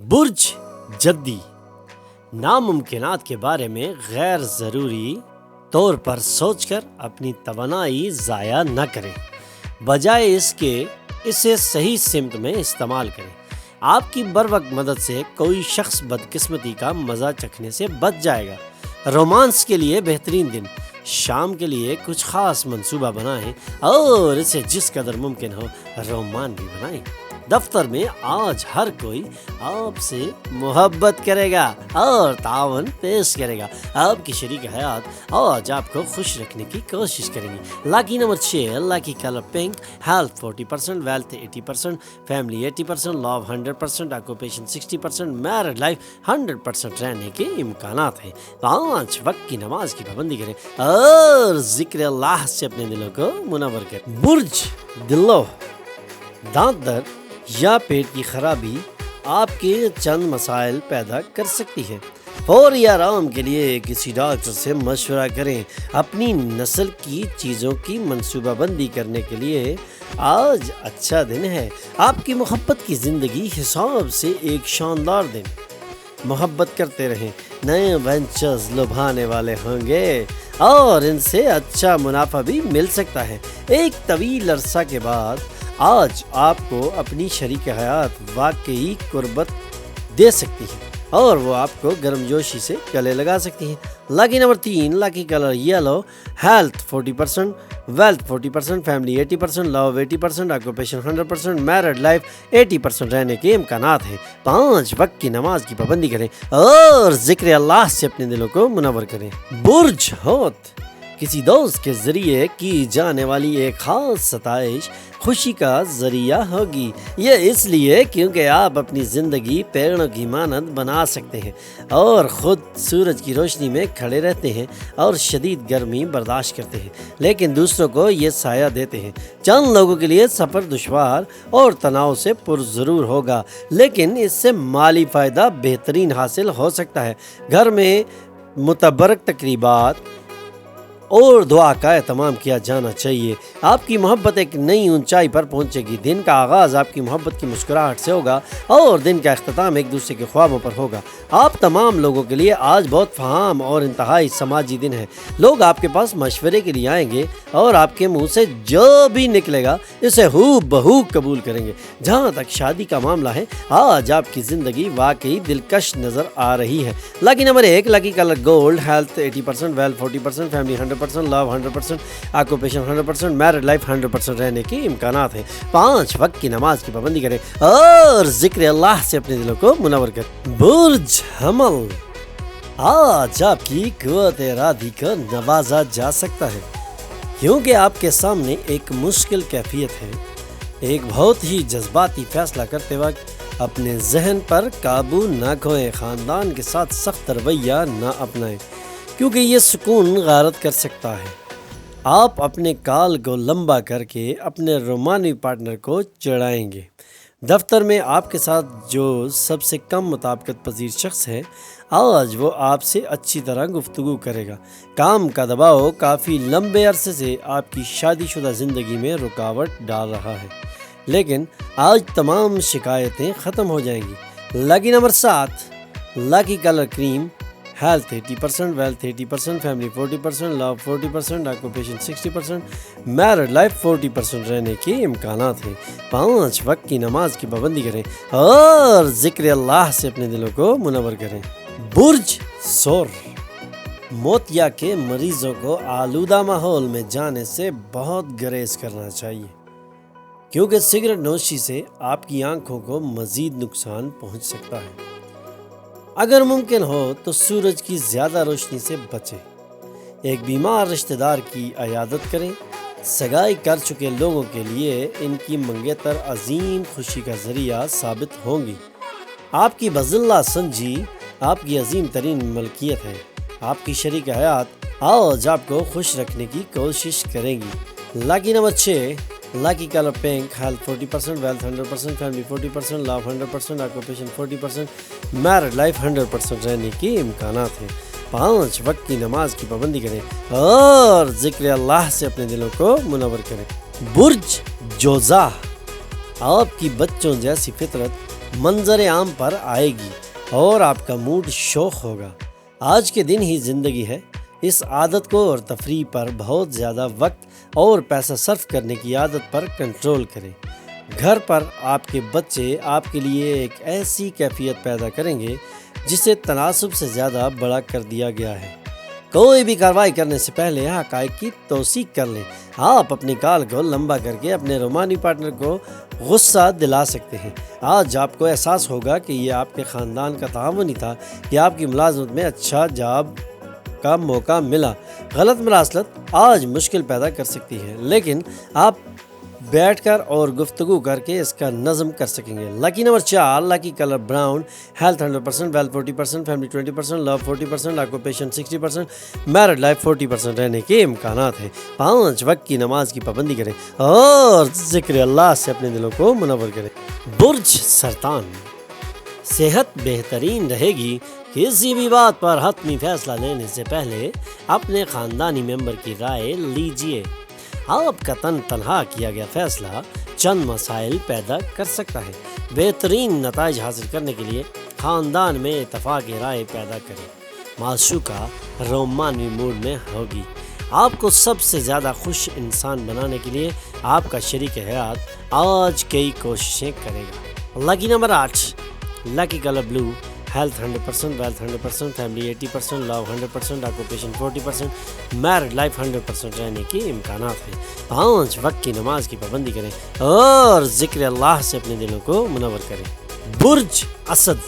برج جدی ناممکنات کے بارے میں غیر ضروری طور پر سوچ کر اپنی توانائی ضائع نہ کریں، بجائے اس کے اسے صحیح سمت میں استعمال کریں۔ آپ کی بروقت مدد سے کوئی شخص بدقسمتی کا مزہ چکھنے سے بچ جائے گا۔ رومانس کے لیے بہترین دن، شام کے لیے کچھ خاص منصوبہ بنائیں اور اسے جس قدر ممکن ہو رومان بھی بنائیں۔ دفتر میں آج ہر کوئی آپ سے محبت کرے گا اور تعاون پیش کرے گا۔ آپ کی شریک حیات آج آپ کو خوش رکھنے کی کوشش کریں گی۔ Lucky number 6، lucky colour pink, health 40%، wealth 80%، family 80%، love 100%، occupation 60%، married life 100% رہنے کے امکانات ہیں۔ 5 وقت کی نماز کی پابندی کریں اور ذکر اللہ سے اپنے دلوں کو منور کریں۔ برج دلو دانت درد یا پیٹ کی خرابی آپ کے چند مسائل پیدا کر سکتی ہے۔ فوری آرام کے لیے کسی ڈاکٹر سے مشورہ کریں۔ اپنی نسل کی چیزوں کی منصوبہ بندی کرنے کے لیے آج اچھا دن ہے۔ آپ کی محبت کی زندگی حساب سے ایک شاندار دن۔ محبت کرتے رہیں، نئے وینچرز لبھانے والے ہوں گے اور ان سے اچھا منافع بھی مل سکتا ہے۔ ایک طویل عرصہ کے بعد آج آپ کو اپنی شریک حیات واقعی قربت دے سکتی ہے اور وہ آپ کو گرم جوشی سے گلے لگا سکتی ہیں۔ Lucky number 3، lucky colour yellow, health 40%، wealth 40%، family 80%، love 80%، occupation 100%، married life 80% رہنے کے امکانات ہیں۔ 5 وقت کی نماز کی پابندی کریں اور ذکر اللہ سے اپنے دلوں کو منور کریں۔ برج ہوت کسی دوست کے ذریعے کی جانے والی ایک خاص ستائش خوشی کا ذریعہ ہوگی۔ یہ اس لیے کیونکہ آپ اپنی زندگی پیڑوں کی مانند بنا سکتے ہیں اور خود سورج کی روشنی میں کھڑے رہتے ہیں اور شدید گرمی برداشت کرتے ہیں، لیکن دوسروں کو یہ سایہ دیتے ہیں۔ چند لوگوں کے لیے سفر دشوار اور تناؤ سے پر ضرور ہوگا، لیکن اس سے مالی فائدہ بہترین حاصل ہو سکتا ہے۔ گھر میں متبرک تقریبات اور دعا کا اہتمام کیا جانا چاہیے۔ آپ کی محبت ایک نئی اونچائی پر پہنچے گی۔ دن کا آغاز آپ کی محبت کی مسکراہٹ سے ہوگا اور دن کا اختتام ایک دوسرے کے خوابوں پر ہوگا۔ آپ تمام لوگوں کے لیے آج بہت فہم اور انتہائی سماجی دن ہے۔ لوگ آپ کے پاس مشورے کے لیے آئیں گے اور آپ کے منہ سے جو بھی نکلے گا اسے ہو بہو قبول کریں گے۔ جہاں تک شادی کا معاملہ ہے، آج آپ کی زندگی واقعی دلکش نظر آ رہی ہے۔ Lucky number 1، lucky colour gold, health 80%، wealth 40%، family 100%، love 100%، occupation 100%، married life 100% رہنے کے امکانات ہیں۔ 5 وقت کی نماز کی پابندی کریں اور ذکر اللہ سے اپنے دلوں کو منور کریں۔ برج حمل آج آپ کی قوت ارادی کو نوازا جا سکتا ہے، کیونکہ آپ کے سامنے ایک مشکل کیفیت ہے۔ ایک بہت ہی جذباتی فیصلہ کرتے وقت اپنے ذہن پر قابو نہ کھوئیں۔ خاندان کے ساتھ سخت رویہ نہ اپنائیں، کیونکہ یہ سکون غارت کر سکتا ہے۔ آپ اپنے کال کو لمبا کر کے اپنے رومانوی پارٹنر کو چڑھائیں گے۔ دفتر میں آپ کے ساتھ جو سب سے کم مطابقت پذیر شخص ہے، آج وہ آپ سے اچھی طرح گفتگو کرے گا۔ کام کا دباؤ کافی لمبے عرصے سے آپ کی شادی شدہ زندگی میں رکاوٹ ڈال رہا ہے، لیکن آج تمام شکایتیں ختم ہو جائیں گی۔ لاکی نمبر 7، لاکی کلر کریم، ہیلتھ 80%، ویلتھ 80%، فیملی 40%، لو 40%، آکوپیشن 60%، میرڈ لائف 40% رہنے کے امکانات ہیں۔ 5 وقت کی نماز کی پابندی کریں اور ذکر اللہ سے اپنے دلوں کو منور کریں۔ برج سور موتیا کے مریضوں کو آلودہ ماحول میں جانے سے بہت گریز کرنا چاہیے، کیونکہ سگریٹ نوشی سے آپ کی آنکھوں کو مزید نقصان پہنچ سکتا ہے۔ اگر ممکن ہو تو سورج کی زیادہ روشنی سے بچیں۔ ایک بیمار رشتہ دار کی عیادت کریں۔ سگائی کر چکے لوگوں کے لیے ان کی منگیتر عظیم خوشی کا ذریعہ ثابت ہوں گی۔ آپ کی بذلہ سنجی آپ کی عظیم ترین ملکیت ہے۔ آپ کی شریک حیات آج آپ کو خوش رکھنے کی کوشش کریں گی۔ Lucky number 6، lucky colour pink, health 40%، wealth 100%، family 40%، love 100%، occupation 40%، married life 100% رہنے کے امکانات ہیں۔ 5 وقت کی نماز کی پابندی کریں اور ذکر اللہ سے اپنے دلوں کو منور کریں۔ برج جوزا آپ کی بچوں جیسی فطرت منظر عام پر آئے گی اور آپ کا موڈ شوق ہوگا۔ آج کے دن ہی زندگی ہے، اس عادت کو اور تفریح پر بہت زیادہ وقت اور پیسہ صرف کرنے کی عادت پر کنٹرول کریں۔ گھر پر آپ کے بچے آپ کے لیے ایک ایسی کیفیت پیدا کریں گے جسے تناسب سے زیادہ بڑا کر دیا گیا ہے۔ کوئی بھی کارروائی کرنے سے پہلے حقائق کی توثیق کر لیں۔ آپ اپنی کال کو لمبا کر کے اپنے رومانی پارٹنر کو غصہ دلا سکتے ہیں۔ آج آپ کو احساس ہوگا کہ یہ آپ کے خاندان کا تعاون ہی تھا کہ آپ کی ملازمت میں اچھا جاب کا موقع ملا۔ غلط مراسلت آج مشکل پیدا کر سکتی ہے، لیکن آپ بیٹھ کر اور گفتگو کر کے اس کا نظم کر سکیں گے۔ Lucky number 4، lucky colour brown, health 100%، wealth 40%، family 20%، love 40%، occupation 60%، married life 40% رہنے کے امکانات ہیں۔ 5 وقت کی نماز کی پابندی کریں اور ذکر اللہ سے اپنے دلوں کو منور کریں۔ برج سرطان، صحت بہترین رہے گی۔ کسی بھی بات پر حتمی فیصلہ لینے سے پہلے اپنے خاندانی ممبر کی رائے لیجیے۔ آپ کا تنہا کیا گیا فیصلہ چند مسائل پیدا کر سکتا ہے۔ بہترین نتائج حاصل کرنے کے لیے خاندان میں اتفاق رائے پیدا کریں۔ معشوقہ رومانوی موڈ میں ہوگی۔ آپ کو سب سے زیادہ خوش انسان بنانے کے لیے آپ کا شریک حیات آج کئی کوششیں کرے گا۔ لکی نمبر 8، لکی colour blue, health 100%، wealth 100%، family 80%، love 100%، occupation 40%، married life 100% رہنے کے امکانات ہیں۔ 5 وقت کی نماز کی پابندی کریں اور ذکر اللہ سے اپنے دلوں کو منور کریں۔ برج اسد،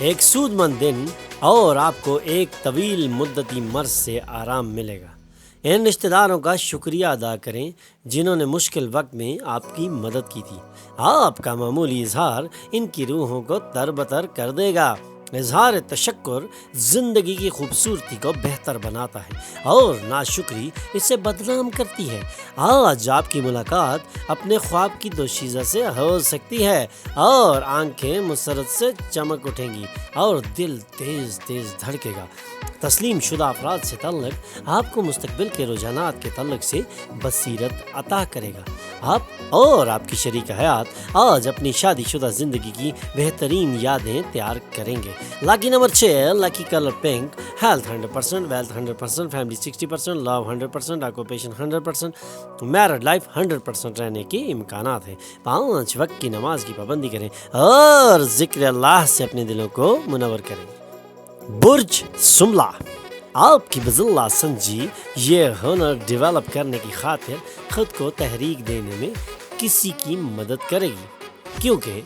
ایک سود مند دن اور آپ کو ایک طویل مدتی مرض سے آرام ملے گا۔ ان رشتہ داروں کا شکریہ ادا کریں جنہوں نے مشکل وقت میں آپ کی مدد کی تھی۔ آپ کا معمولی اظہار ان کی روحوں کو تربتر کر دے گا۔ اظہار تشکر زندگی کی خوبصورتی کو بہتر بناتا ہے اور ناشکری اسے بدنام کرتی ہے۔ آج آپ کی ملاقات اپنے خواب کی دوشیزہ سے ہو سکتی ہے اور آنکھیں مسرت سے چمک اٹھیں گی اور دل تیز تیز دھڑکے گا۔ تسلیم شدہ افراد سے تعلق آپ کو مستقبل کے رجحانات کے تعلق سے بصیرت عطا کرے گا۔ آپ اور آپ کی شریک حیات آج اپنی شادی شدہ زندگی کی بہترین یادیں تیار کریں گے۔ Lucky number 6، lucky colour pink, health 100%، wealth 100%، family 60%، love 100%، occupation 100%، married life 100% رہنے کے امکانات ہیں۔ 5 وقت کی نماز کی پابندی کریں اور ذکر اللہ سے اپنے دلوں کو منور کریں۔ برج سملہ، آپ کی بذلہ سنجی یہ ہنر ڈیولپ کرنے کی خاطر خود کو تحریک دینے میں کسی کی مدد کرے گی، کیونکہ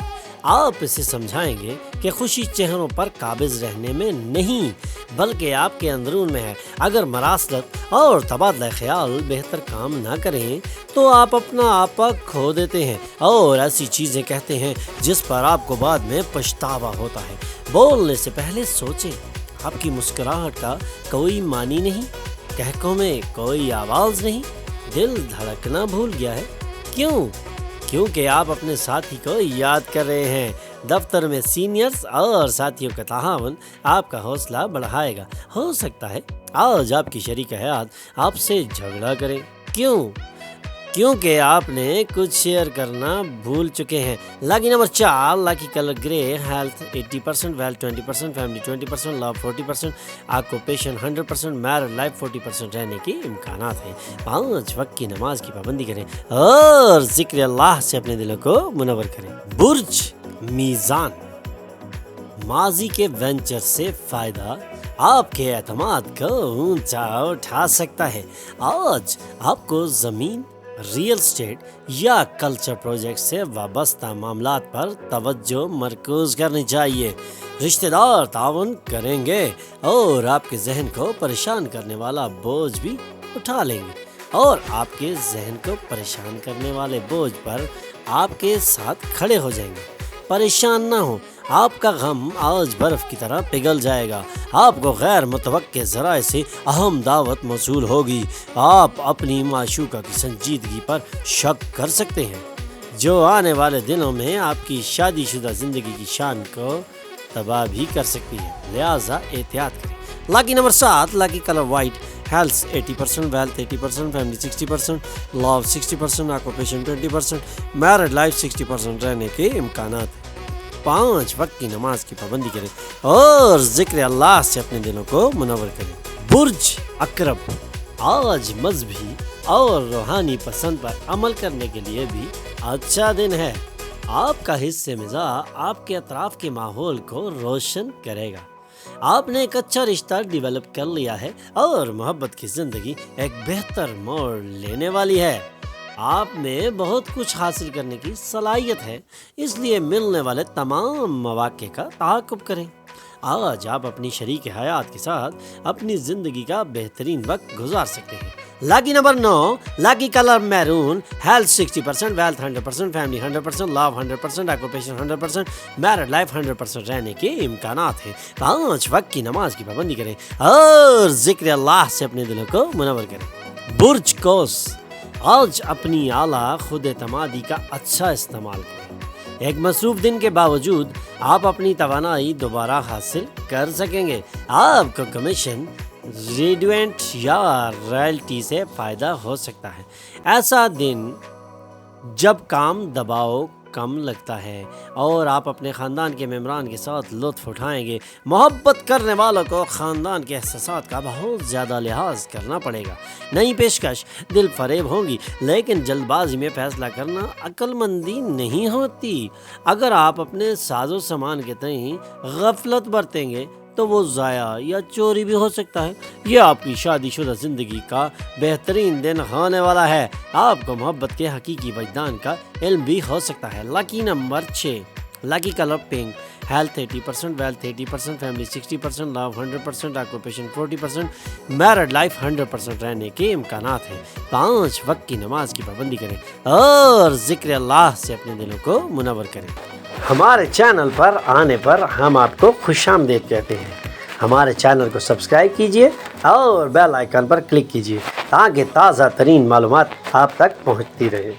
آپ اسے سمجھائیں گے کہ خوشی چہروں پر قابض رہنے میں نہیں بلکہ آپ کے اندرون میں ہے۔ اگر مراسلت اور تبادلہ خیال بہتر کام نہ کریں تو آپ اپنا آپا کھو دیتے ہیں اور ایسی چیزیں کہتے ہیں جس پر آپ کو بعد میں پچھتاوا ہوتا ہے۔ بولنے سے پہلے سوچیں، آپ کی مسکراہٹ کا کوئی معنی نہیں، کہکوں میں کوئی آواز نہیں، دل دھڑکنا بھول گیا ہے۔ کیونکہ آپ اپنے ساتھی کو یاد کر رہے ہیں۔ دفتر میں سینئرز اور ساتھیوں کا تعاون آپ کا حوصلہ بڑھائے گا۔ ہو سکتا ہے آج آپ کی شریک حیات آپ سے جھگڑا کرے۔ کیونکہ آپ نے کچھ شیئر کرنا بھول چکے ہیں۔ لکی نمبر 4، لکی کلر گرے، health 80%، wealth 20%، family 20%، love 40%، occupation 100%، married life 40% رہنے کے امکانات ہیں۔ 5 وقت کی نماز کی پابندی کریں اور ذکر اللہ سے اپنے دلوں کو منور کریں۔ برج میزان، ماضی کے وینچر سے فائدہ آپ کے اعتماد کو اونچا اٹھا سکتا ہے۔ آج آپ کو زمین، ریئل اسٹیٹ یا کلچر پروجیکٹ سے وابستہ معاملات پر توجہ مرکوز کرنی چاہیے۔ رشتہ دار تعاون کریں گے اور آپ کے ذہن کو پریشان کرنے والا بوجھ بھی اٹھا لیں گے، اور آپ کے ذہن کو پریشان کرنے والے بوجھ پر آپ کے ساتھ کھڑے ہو جائیں گے۔ پریشان نہ ہوں، آپ کا غم آج برف کی طرح پگھل جائے گا۔ آپ کو غیر متوقع ذرائع سے اہم دعوت موصول ہوگی۔ آپ اپنی معشوقہ کی سنجیدگی پر شک کر سکتے ہیں، جو آنے والے دنوں میں آپ کی شادی شدہ زندگی کی شان کو تباہ بھی کر سکتی ہے، لہٰذا احتیاط کریں۔ Lucky number 7، lucky colour white, health 80%، wealth 80%، family 60%، love 60%، occupation 20%، married life 60% رہنے کے امکانات ہیں۔ 5 وقت کی نماز کی پابندی کریں اور ذکر اللہ سے اپنے دلوں کو منور کریں۔ برج عقرب، آج مذہبی اور روحانی پسند پر عمل کرنے کے لیے بھی اچھا دن ہے۔ آپ کا حصہ مزاج آپ کے اطراف کے ماحول کو روشن کرے گا۔ آپ نے ایک اچھا رشتہ ڈیولپ کر لیا ہے اور محبت کی زندگی ایک بہتر موڑ لینے والی ہے۔ آپ میں بہت کچھ حاصل کرنے کی صلاحیت ہے، اس لیے ملنے والے تمام مواقع کا تعاقب کریں۔ آج آپ اپنی شریک حیات کے ساتھ اپنی زندگی کا بہترین وقت گزار سکتے ہیں۔ Lucky number 9، lucky colour maroon, health 60%، wealth 100%، family 100%، love 100%، occupation 100%، married life 100% رہنے کے امکانات ہیں۔ 5 وقت کی نماز کی پابندی کریں اور ذکر اللہ سے اپنے دلوں کو منور کریں۔ برج قوس، آج اپنی اعلیٰ خود اعتمادی کا اچھا استعمال کریں۔ ایک مصروف دن کے باوجود آپ اپنی توانائی دوبارہ حاصل کر سکیں گے۔ آپ کو کمیشن، ریڈوینٹ یا رائلٹی سے فائدہ ہو سکتا ہے۔ ایسا دن جب کام دباؤ کم لگتا ہے اور آپ اپنے خاندان کے ممبران کے ساتھ لطف اٹھائیں گے۔ محبت کرنے والوں کو خاندان کے احساسات کا بہت زیادہ لحاظ کرنا پڑے گا۔ نئی پیشکش دل فریب ہوگی، لیکن جلد بازی میں فیصلہ کرنا عقل مندی نہیں ہوتی۔ اگر آپ اپنے ساز و سامان کے تئیں غفلت برتیں گے تو وہ ضائع یا چوری بھی ہو سکتا ہے۔ یہ آپ کی شادی شدہ زندگی کا بہترین دن ہونے والا ہے۔ آپ کو محبت کے حقیقی وجدان کا علم بھی ہو سکتا ہے۔ Lucky number 6، lucky colour pink, health 80%، wealth 80%، family 60%، love 100%، occupation 40%، married life 100% رہنے کے امکانات ہیں۔ 5 وقت کی نماز کی پابندی کریں اور ذکر اللہ سے اپنے دلوں کو منور کریں۔ ہمارے چینل پر آنے پر ہم آپ کو خوش آمدید کہتے ہیں۔ ہمارے چینل کو سبسکرائب کیجیے اور بیل آئیکن پر کلک کیجیے تاکہ تازہ ترین معلومات آپ تک پہنچتی رہے۔